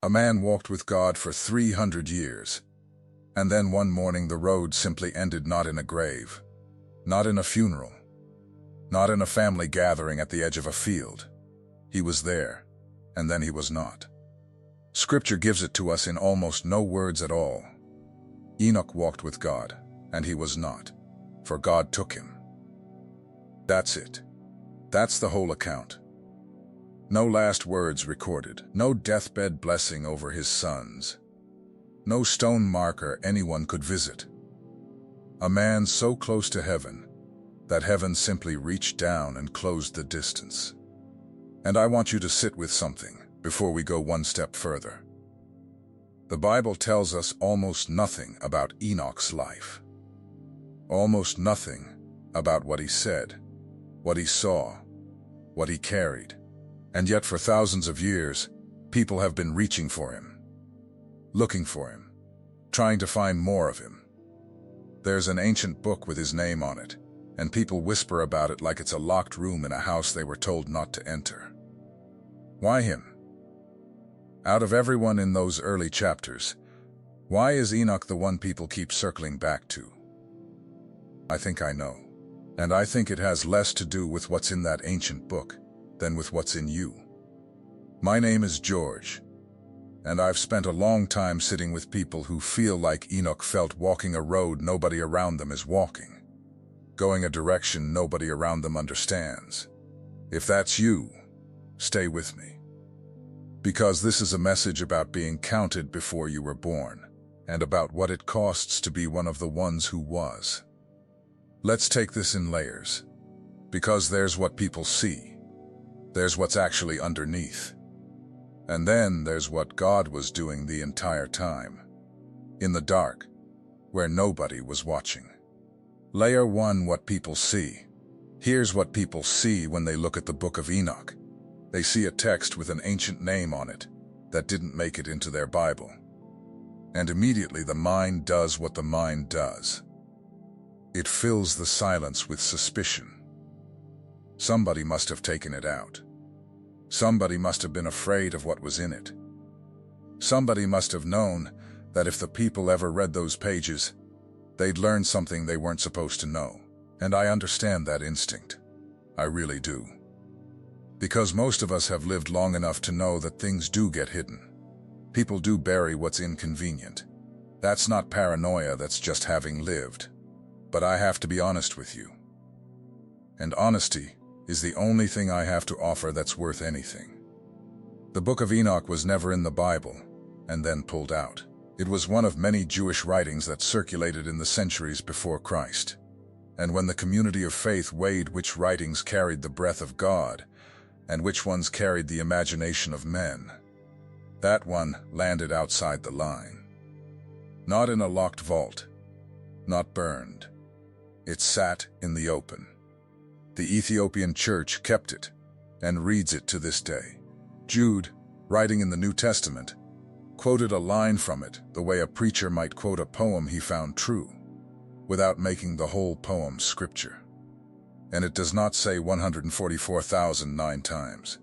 A man walked with God for 300 years, and then one morning the road simply ended, not in a grave, not in a funeral, not in a family gathering at the edge of a field. He was there, and then he was not. Scripture gives it to us in almost no words at all. Enoch walked with God, and he was not, for God took him. That's it. That's the whole account. No last words recorded, no deathbed blessing over his sons, no stone marker anyone could visit. A man so close to heaven that heaven simply reached down and closed the distance. And I want you to sit with something before we go one step further. The Bible tells us almost nothing about Enoch's life. Almost nothing about what he said, what he saw, what he carried. And yet for thousands of years, people have been reaching for him, looking for him, trying to find more of him. There's an ancient book with his name on it, and people whisper about it like it's a locked room in a house they were told not to enter. Why him? Out of everyone in those early chapters, why is Enoch the one people keep circling back to? I think I know. And I think it has less to do with what's in that ancient book than with what's in you. My name is George, and I've spent a long time sitting with people who feel like Enoch felt, walking a road nobody around them is walking, going a direction nobody around them understands. If that's you, stay with me. Because this is a message about being counted before you were born, and about what it costs to be one of the ones who was. Let's take this in layers, because there's what people see, there's what's actually underneath, and then there's what God was doing the entire time, in the dark, where nobody was watching. Layer 1, what people see. Here's what people see when they look at the book of Enoch. They see a text with an ancient name on it that didn't make it into their Bible. And immediately the mind does what the mind does. It fills the silence with suspicion. Somebody must have taken it out. Somebody must have been afraid of what was in it. Somebody must have known that if the people ever read those pages, they'd learn something they weren't supposed to know. And I understand that instinct. I really do. Because most of us have lived long enough to know that things do get hidden. People do bury what's inconvenient. That's not paranoia, that's just having lived. But I have to be honest with you. And honesty is the only thing I have to offer that's worth anything. The book of Enoch was never in the Bible, and then pulled out. It was one of many Jewish writings that circulated in the centuries before Christ. And when the community of faith weighed which writings carried the breath of God, and which ones carried the imagination of men, that one landed outside the line. Not in a locked vault, not burned. It sat in the open. The Ethiopian church kept it and reads it to this day. Jude, writing in the New Testament, quoted a line from it the way a preacher might quote a poem he found true, without making the whole poem scripture. And it does not say 144,009 times.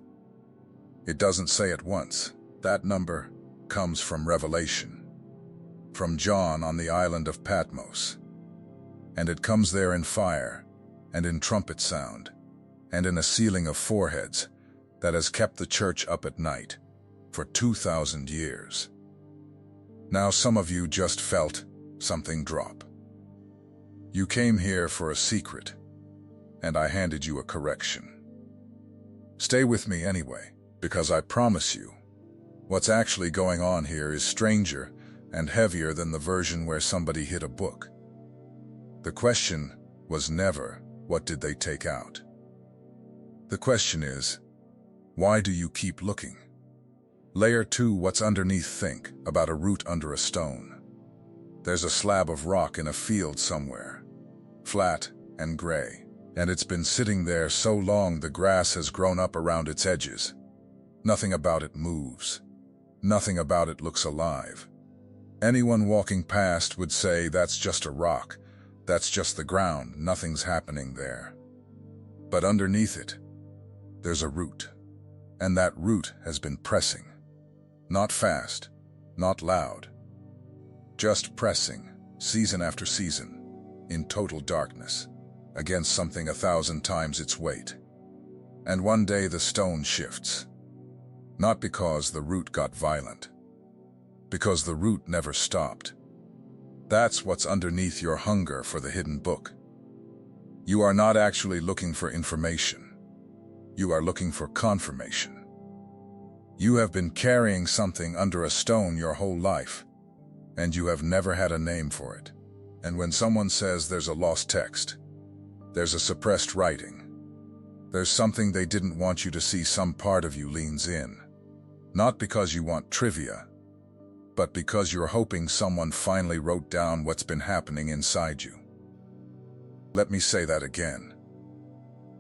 It doesn't say it once. That number comes from Revelation, from John on the island of Patmos. And it comes there in fire, and in trumpet sound, and in a ceiling of foreheads that has kept the church up at night for 2,000 years. Now some of you just felt something drop. You came here for a secret, and I handed you a correction. Stay with me anyway, because I promise you, what's actually going on here is stranger and heavier than the version where somebody hid a book. The question was never, what did they take out? The question is, why do you keep looking? Layer 2, what's underneath. Think about a root under a stone. There's a slab of rock in a field somewhere, flat and gray, and it's been sitting there so long the grass has grown up around its edges. Nothing about it moves. Nothing about it looks alive. Anyone walking past would say, that's just a rock. That's just the ground, nothing's happening there. But underneath it, there's a root, and that root has been pressing. Not fast, not loud, just pressing, season after season, in total darkness, against something 1,000 times its weight. And one day the stone shifts. Not because the root got violent, because the root never stopped. That's what's underneath your hunger for the hidden book. You are not actually looking for information. You are looking for confirmation. You have been carrying something under a stone your whole life, and you have never had a name for it. And when someone says there's a lost text, there's a suppressed writing, there's something they didn't want you to see, some part of you leans in. Not because you want trivia, but because you're hoping someone finally wrote down what's been happening inside you. Let me say that again,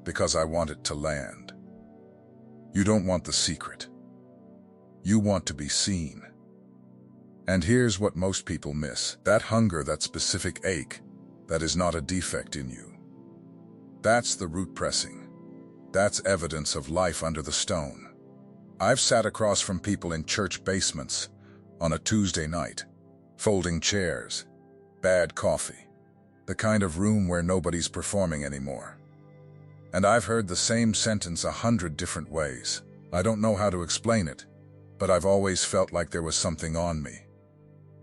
because I want it to land. You don't want the secret. You want to be seen. And here's what most people miss: that hunger, that specific ache, that is not a defect in you. That's the root pressing. That's evidence of life under the stone. I've sat across from people in church basements on a Tuesday night, folding chairs, bad coffee, the kind of room where nobody's performing anymore. And I've heard the same sentence 100 different ways. I don't know how to explain it, but I've always felt like there was something on me.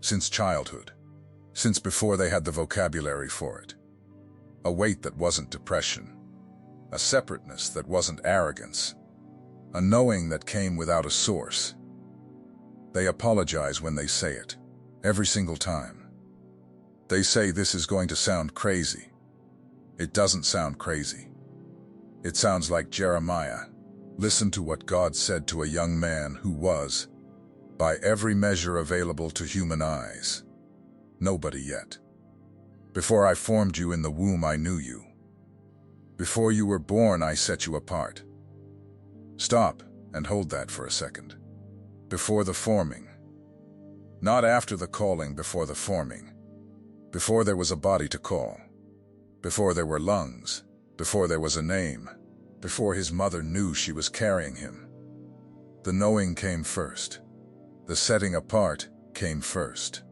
Since childhood, since before they had the vocabulary for it. A weight that wasn't depression, a separateness that wasn't arrogance, a knowing that came without a source. They apologize when they say it, every single time. They say this is going to sound crazy. It doesn't sound crazy. It sounds like Jeremiah. Listen to what God said to a young man who was, by every measure available to human eyes, nobody yet. Before I formed you in the womb, I knew you. Before you were born, I set you apart. Stop and hold that for a second. Before the forming. Not after the calling, before the forming. Before there was a body to call. Before there were lungs. Before there was a name. Before his mother knew she was carrying him. The knowing came first. The setting apart came first.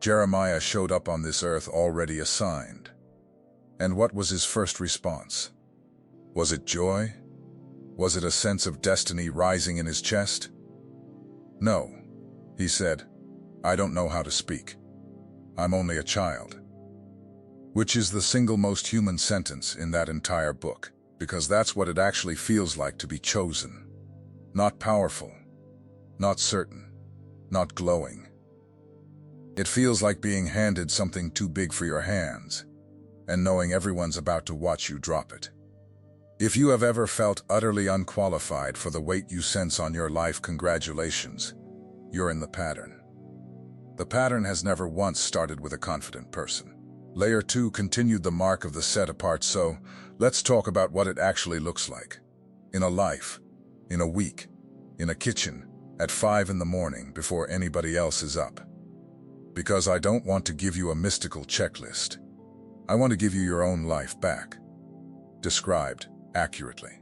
Jeremiah showed up on this earth already assigned. And what was his first response? Was it joy? Was it a sense of destiny rising in his chest? No, he said, I don't know how to speak. I'm only a child. Which is the single most human sentence in that entire book, because that's what it actually feels like to be chosen. Not powerful, not certain, not glowing. It feels like being handed something too big for your hands, and knowing everyone's about to watch you drop it. If you have ever felt utterly unqualified for the weight you sense on your life, congratulations, you're in the pattern. The pattern has never once started with a confident person. Layer 2 continued the mark of the set apart, so let's talk about what it actually looks like. In a life, in a week, in a kitchen, at 5 in the morning before anybody else is up. Because I don't want to give you a mystical checklist. I want to give you your own life back. Described accurately.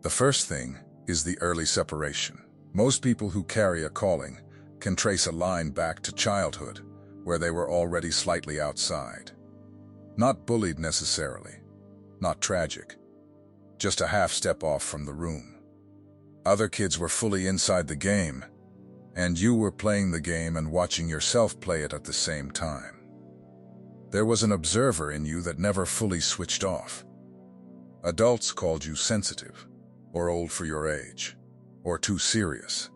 The first thing is the early separation. Most people who carry a calling can trace a line back to childhood, where they were already slightly outside. Not bullied necessarily, not tragic, just a half step off from the room. Other kids were fully inside the game, and you were playing the game and watching yourself play it at the same time. There was an observer in you that never fully switched off. Adults called you sensitive, or old for your age, or too serious.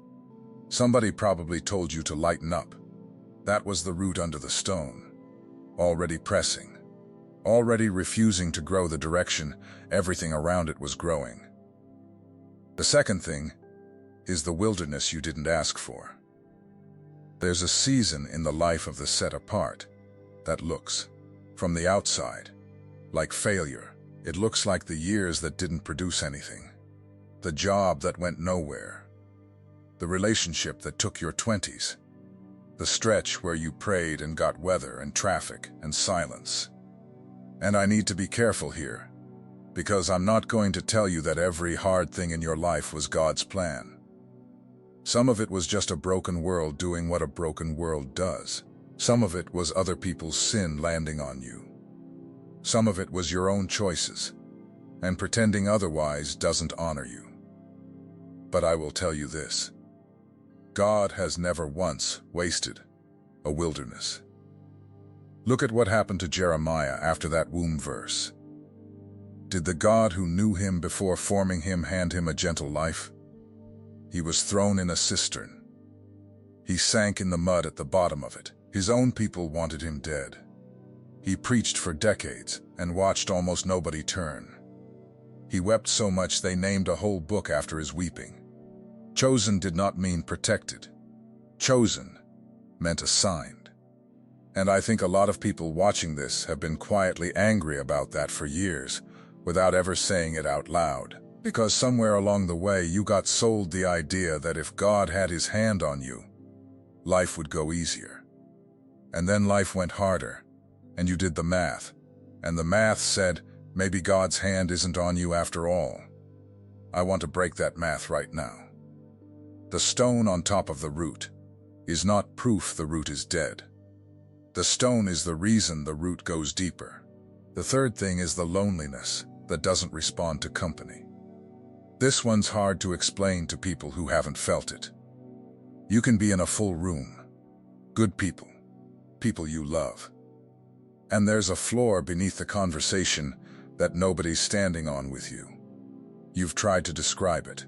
Somebody probably told you to lighten up. That was the root under the stone, already pressing, already refusing to grow the direction everything around it was growing. The second thing is the wilderness you didn't ask for. There's a season in the life of the set apart that looks, from the outside, like failure. It looks like the years that didn't produce anything, the job that went nowhere, the relationship that took your 20s, the stretch where you prayed and got weather and traffic and silence. And I need to be careful here, because I'm not going to tell you that every hard thing in your life was God's plan. Some of it was just a broken world doing what a broken world does. Some of it was other people's sin landing on you. Some of it was your own choices, and pretending otherwise doesn't honor you. But I will tell you this: God has never once wasted a wilderness. Look at what happened to Jeremiah after that womb verse. Did the God who knew him before forming him hand him a gentle life? He was thrown in a cistern. He sank in the mud at the bottom of it. His own people wanted him dead. He preached for decades and watched almost nobody turn. He wept so much they named a whole book after his weeping. Chosen did not mean protected. Chosen meant assigned. And I think a lot of people watching this have been quietly angry about that for years, without ever saying it out loud. Because somewhere along the way you got sold the idea that if God had his hand on you, life would go easier. And then life went harder, and you did the math, and the math said, maybe God's hand isn't on you after all. I want to break that math right now. The stone on top of the root is not proof the root is dead. The stone is the reason the root goes deeper. The third thing is the loneliness that doesn't respond to company. This one's hard to explain to people who haven't felt it. You can be in a full room, good people, people you love, and there's a floor beneath the conversation that nobody's standing on with you. You've tried to describe it.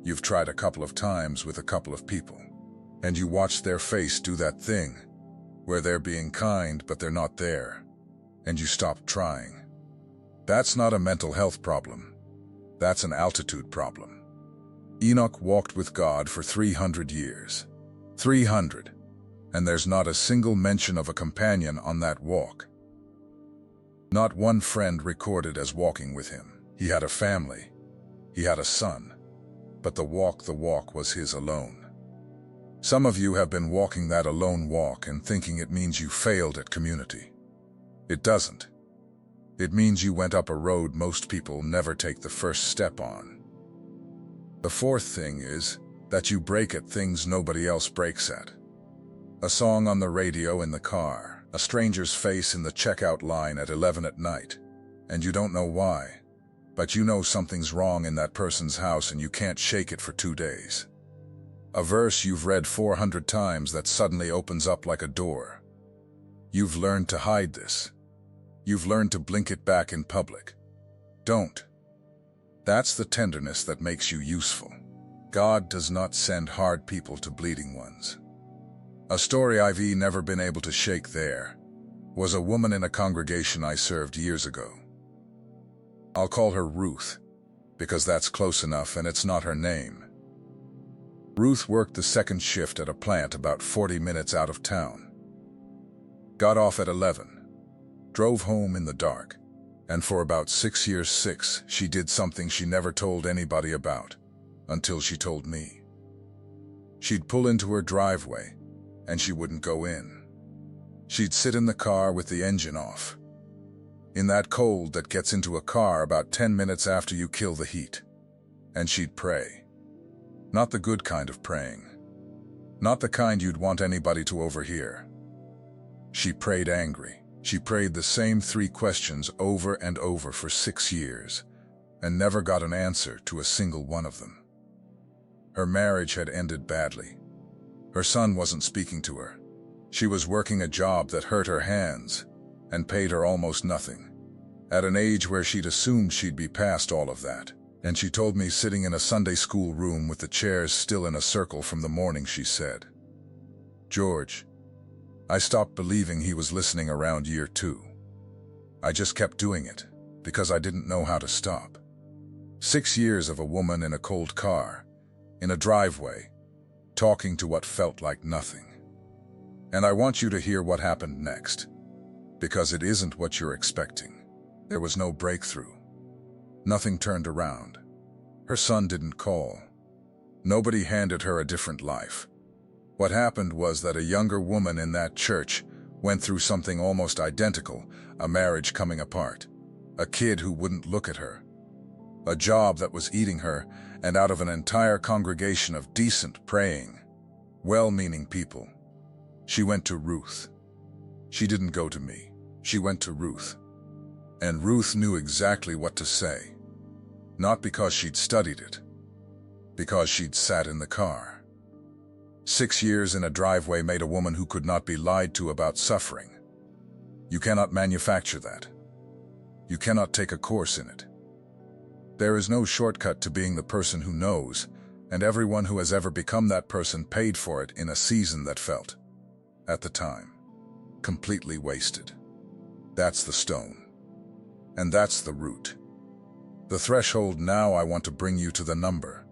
You've tried a couple of times with a couple of people, and you watch their face do that thing where they're being kind but they're not there, and you stop trying. That's not a mental health problem. That's an altitude problem. Enoch walked with God for 300 years. 300. And there's not a single mention of a companion on that walk. Not one friend recorded as walking with him. He had a family. He had a son. But the walk was his alone. Some of you have been walking that alone walk and thinking it means you failed at community. It doesn't. It means you went up a road most people never take the first step on. The fourth thing is that you break at things nobody else breaks at. A song on the radio in the car, a stranger's face in the checkout line at 11 at night, and you don't know why, but you know something's wrong in that person's house and you can't shake it for 2 days. A verse you've read 400 times that suddenly opens up like a door. You've learned to hide this. You've learned to blink it back in public. Don't. That's the tenderness that makes you useful. God does not send hard people to bleeding ones. A story I've never been able to shake there was a woman in a congregation I served years ago. I'll call her Ruth, because that's close enough and it's not her name. Ruth worked the second shift at a plant about 40 minutes out of town. Got off at 11. Drove home in the dark, and for about 6 years, she did something she never told anybody about, until she told me. She'd pull into her driveway, and she wouldn't go in. She'd sit in the car with the engine off, in that cold that gets into a car about 10 minutes after you kill the heat, and she'd pray. Not the good kind of praying. Not the kind you'd want anybody to overhear. She prayed angry. She prayed the same 3 questions over and over for 6 years, and never got an answer to a single one of them. Her marriage had ended badly. Her son wasn't speaking to her. She was working a job that hurt her hands and paid her almost nothing, at an age where she'd assumed she'd be past all of that. And she told me, sitting in a Sunday school room with the chairs still in a circle from the morning, she said, "George, I stopped believing he was listening around year 2. I just kept doing it because I didn't know how to stop." 6 years of a woman in a cold car, in a driveway, talking to what felt like nothing. And I want you to hear what happened next, because it isn't what you're expecting. There was no breakthrough. Nothing turned around. Her son didn't call. Nobody handed her a different life. What happened was that a younger woman in that church went through something almost identical, a marriage coming apart, a kid who wouldn't look at her, a job that was eating her, And out of an entire congregation of decent, praying, well-meaning people, she went to Ruth. She didn't go to me. She went to Ruth. And Ruth knew exactly what to say. Not because she'd studied it, because she'd sat in the car. 6 years in a driveway made a woman who could not be lied to about suffering. You cannot manufacture that. You cannot take a course in it. There is no shortcut to being the person who knows, and everyone who has ever become that person paid for it in a season that felt, at the time, completely wasted. That's the stone. And that's the root. The threshold. Now I want to bring you to the number,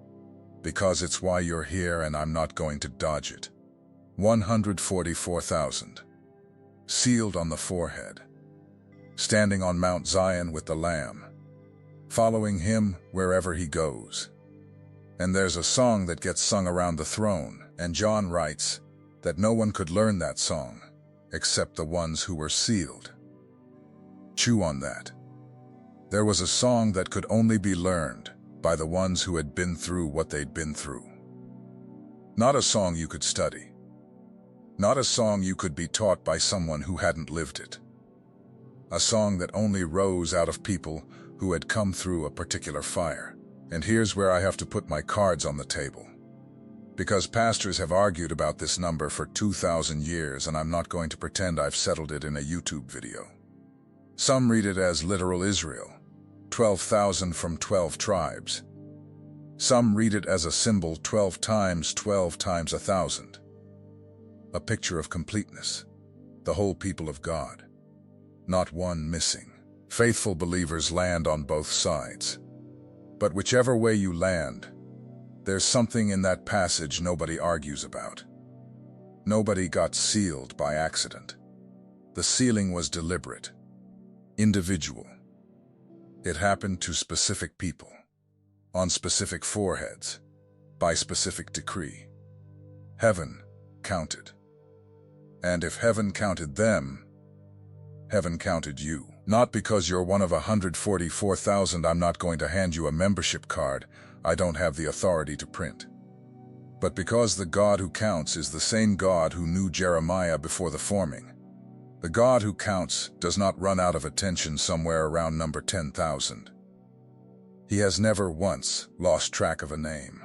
because it's why you're here and I'm not going to dodge it. 144,000. Sealed on the forehead. Standing on Mount Zion with the Lamb. Following him wherever he goes. And there's a song that gets sung around the throne, and John writes that no one could learn that song except the ones who were sealed. Chew on that. There was a song that could only be learned by the ones who had been through what they'd been through. Not a song you could study. Not a song you could be taught by someone who hadn't lived it. A song that only rose out of people who had come through a particular fire. And here's where I have to put my cards on the table. Because pastors have argued about this number for 2,000 years, and I'm not going to pretend I've settled it in a YouTube video. Some read it as literal Israel, 12,000 from 12 tribes. Some read it as a symbol 12 times 1,000. A picture of completeness, the whole people of God. Not one missing. Faithful believers land on both sides. But whichever way you land, there's something in that passage nobody argues about. Nobody got sealed by accident. The sealing was deliberate, individual. It happened to specific people, on specific foreheads, by specific decree. Heaven counted. And if heaven counted them, heaven counted you. Not because you're one of 144,000. I'm not going to hand you a membership card I don't have the authority to print. But because the God who counts is the same God who knew Jeremiah before the forming. The God who counts does not run out of attention somewhere around number 10,000. He has never once lost track of a name.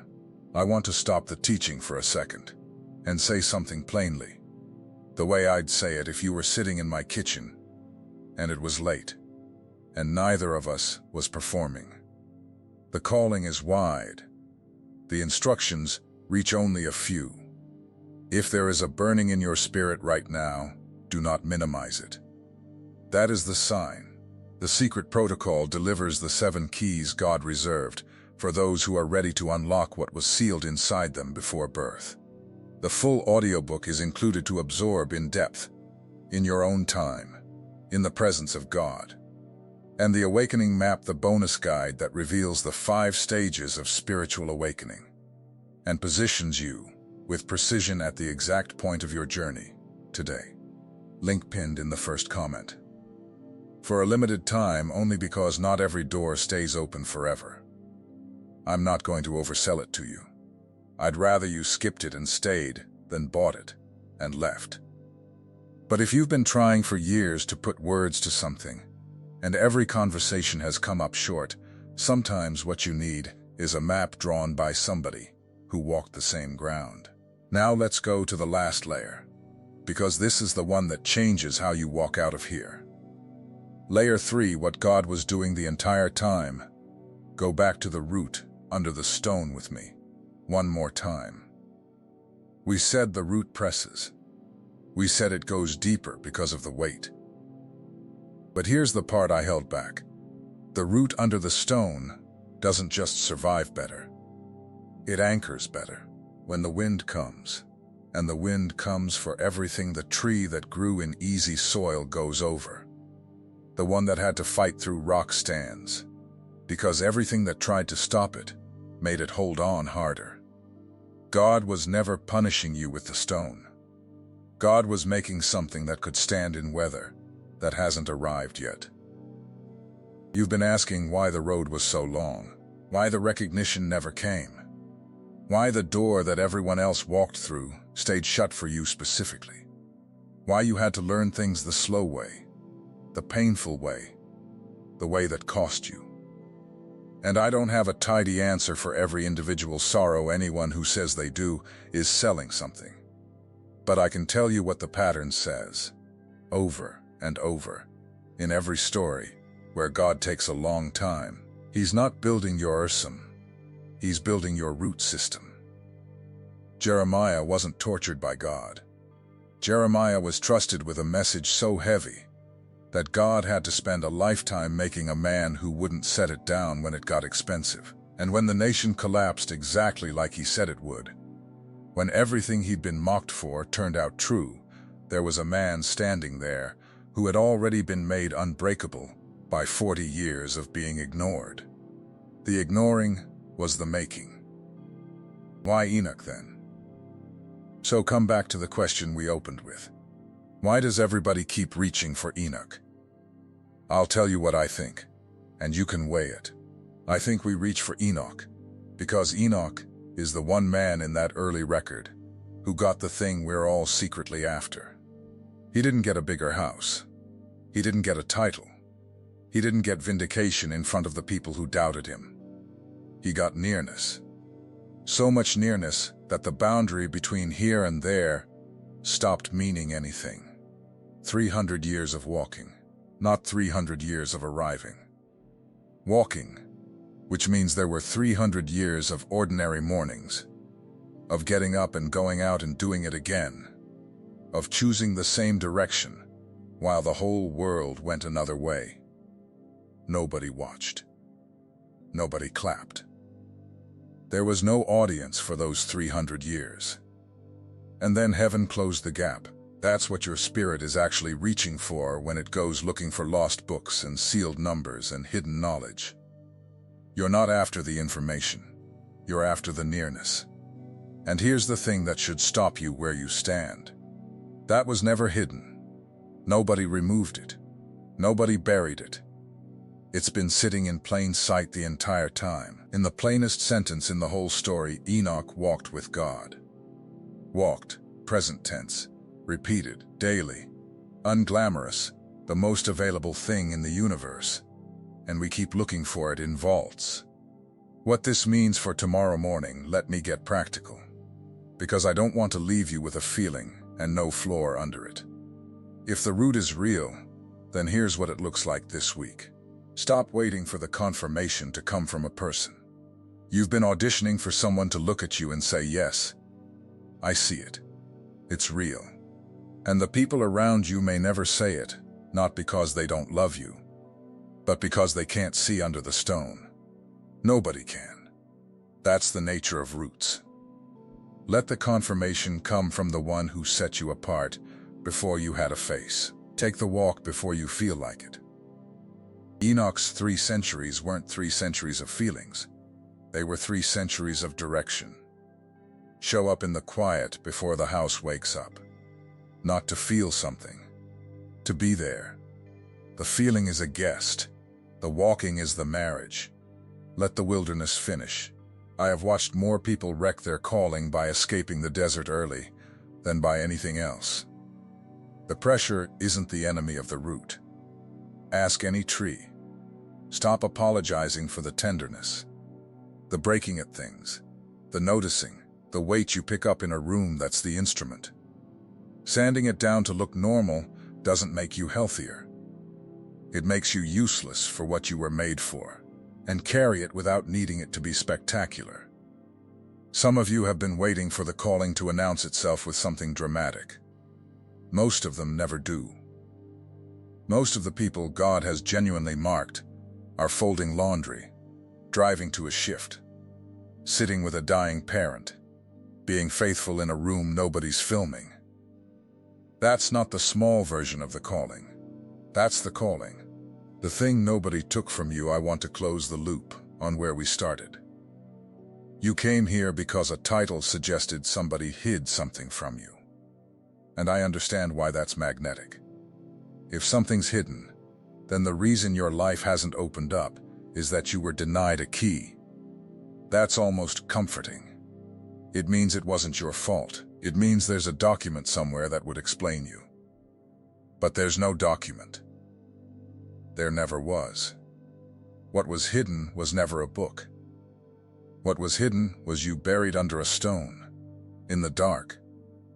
I want to stop the teaching for a second and say something plainly, the way I'd say it if you were sitting in my kitchen and it was late, and neither of us was performing. The calling is wide. The instructions reach only a few. If there is a burning in your spirit right now, do not minimize it. That is the sign. The secret protocol delivers the 7 keys God reserved for those who are ready to unlock what was sealed inside them before birth. The full audiobook is included to absorb in depth, in your own time, in the presence of God. And the Awakening Map, the bonus guide that reveals the 5 stages of spiritual awakening and positions you with precision at the exact point of your journey today. Link pinned in the first comment. For a limited time, only because not every door stays open forever. I'm not going to oversell it to you. I'd rather you skipped it and stayed than bought it and left. But if you've been trying for years to put words to something, and every conversation has come up short, sometimes what you need is a map drawn by somebody who walked the same ground. Now let's go to the last layer, because this is the one that changes how you walk out of here. Layer 3, what God was doing the entire time. Go back to the root under the stone with me, one more time. We said the root presses. We said it goes deeper because of the weight. But here's the part I held back. The root under the stone doesn't just survive better. It anchors better when the wind comes. And the wind comes for everything the tree that grew in easy soil goes over. The one that had to fight through rock stands. Because everything that tried to stop it made it hold on harder. God was never punishing you with the stone. God was making something that could stand in weather that hasn't arrived yet. You've been asking why the road was so long. Why the recognition never came. Why the door that everyone else walked through stayed shut for you specifically. Why you had to learn things the slow way, the painful way, the way that cost you. And I don't have a tidy answer for every individual sorrow. Anyone who says they do is selling something. But I can tell you what the pattern says, over and over, in every story where God takes a long time. He's not building your ursum, he's building your root system. Jeremiah wasn't tortured by God. Jeremiah was trusted with a message so heavy that God had to spend a lifetime making a man who wouldn't set it down when it got expensive. And when the nation collapsed exactly like he said it would, when everything he'd been mocked for turned out true, there was a man standing there who had already been made unbreakable by 40 years of being ignored. The ignoring was the making. Why Enoch then? So come back to the question we opened with. Why does everybody keep reaching for Enoch? I'll tell you what I think, and you can weigh it. I think we reach for Enoch because Enoch is the one man in that early record who got the thing we're all secretly after. He didn't get a bigger house. He didn't get a title. He didn't get vindication in front of the people who doubted him. He got nearness. So much nearness that the boundary between here and there stopped meaning anything. 300 years of walking, not 300 years of arriving. Walking, which means there were 300 years of ordinary mornings, of getting up and going out and doing it again, of choosing the same direction while the whole world went another way. Nobody watched. Nobody clapped. There was no audience for those 300 years. And then heaven closed the gap. That's what your spirit is actually reaching for when it goes looking for lost books and sealed numbers and hidden knowledge. You're not after the information. You're after the nearness. And here's the thing that should stop you where you stand. That was never hidden. Nobody removed it. Nobody buried it. It's been sitting in plain sight the entire time. In the plainest sentence in the whole story, Enoch walked with God. Walked, present tense, repeated, daily, unglamorous, the most available thing in the universe, and we keep looking for it in vaults. What this means for tomorrow morning, let me get practical, because I don't want to leave you with a feeling and no floor under it. If the root is real, then here's what it looks like this week. Stop waiting for the confirmation to come from a person. You've been auditioning for someone to look at you and say, yes, I see it. It's real. And the people around you may never say it, not because they don't love you, but because they can't see under the stone. Nobody can. That's the nature of roots. Let the confirmation come from the one who set you apart before you had a face. Take the walk before you feel like it. Enoch's 3 centuries weren't 3 centuries of feelings. They were 3 centuries of direction. Show up in the quiet before the house wakes up. Not to feel something, to be there. The feeling is a guest. The walking is the marriage. Let the wilderness finish. I have watched more people wreck their calling by escaping the desert early than by anything else. The pressure isn't the enemy of the root. Ask any tree. Stop apologizing for the tenderness, the breaking at things, the noticing, the weight you pick up in a room that's the instrument. Sanding it down to look normal doesn't make you healthier. It makes you useless for what you were made for, and carry it without needing it to be spectacular. Some of you have been waiting for the calling to announce itself with something dramatic. Most of them never do. Most of the people God has genuinely marked are folding laundry, driving to a shift, sitting with a dying parent, being faithful in a room nobody's filming. That's not the small version of the calling. That's the calling. The thing nobody took from you. I want to close the loop on where we started. You came here because a title suggested somebody hid something from you. And I understand why that's magnetic. If something's hidden, then the reason your life hasn't opened up is that you were denied a key. That's almost comforting. It means it wasn't your fault. It means there's a document somewhere that would explain you. But there's no document. There never was. What was hidden was never a book. What was hidden was you buried under a stone, in the dark,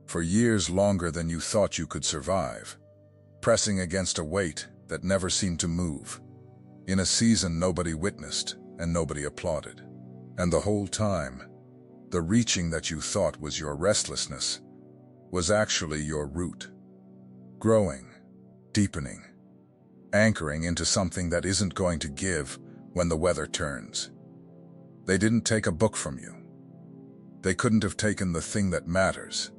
for years longer than you thought you could survive, pressing against a weight that never seemed to move, in a season nobody witnessed and nobody applauded. And the whole time, the reaching that you thought was your restlessness was actually your root, growing, deepening, anchoring into something that isn't going to give when the weather turns. They didn't take a book from you. They couldn't have taken the thing that matters,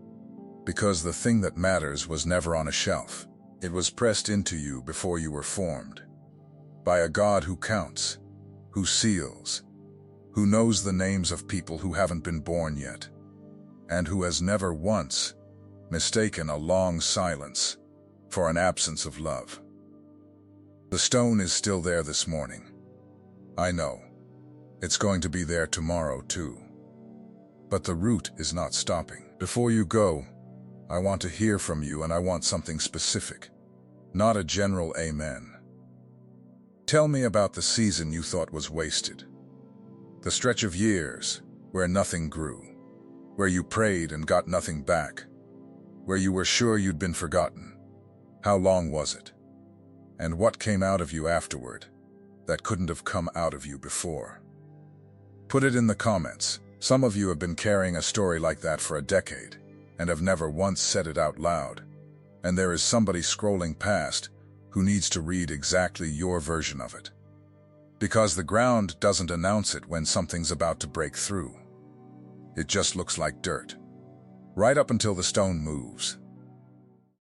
because the thing that matters was never on a shelf. It was pressed into you before you were formed, by a God who counts, who seals, who knows the names of people who haven't been born yet, and who has never once mistaken a long silence for an absence of love. The stone is still there this morning. I know. It's going to be there tomorrow too. But the root is not stopping. Before you go, I want to hear from you, and I want something specific, not a general amen. Tell me about the season you thought was wasted. The stretch of years where nothing grew, where you prayed and got nothing back, where you were sure you'd been forgotten. How long was it? And what came out of you afterward that couldn't have come out of you before? Put it in the comments. Some of you have been carrying a story like that for a decade and have never once said it out loud. And there is somebody scrolling past who needs to read exactly your version of it. Because the ground doesn't announce it when something's about to break through. It just looks like dirt. Right up until the stone moves.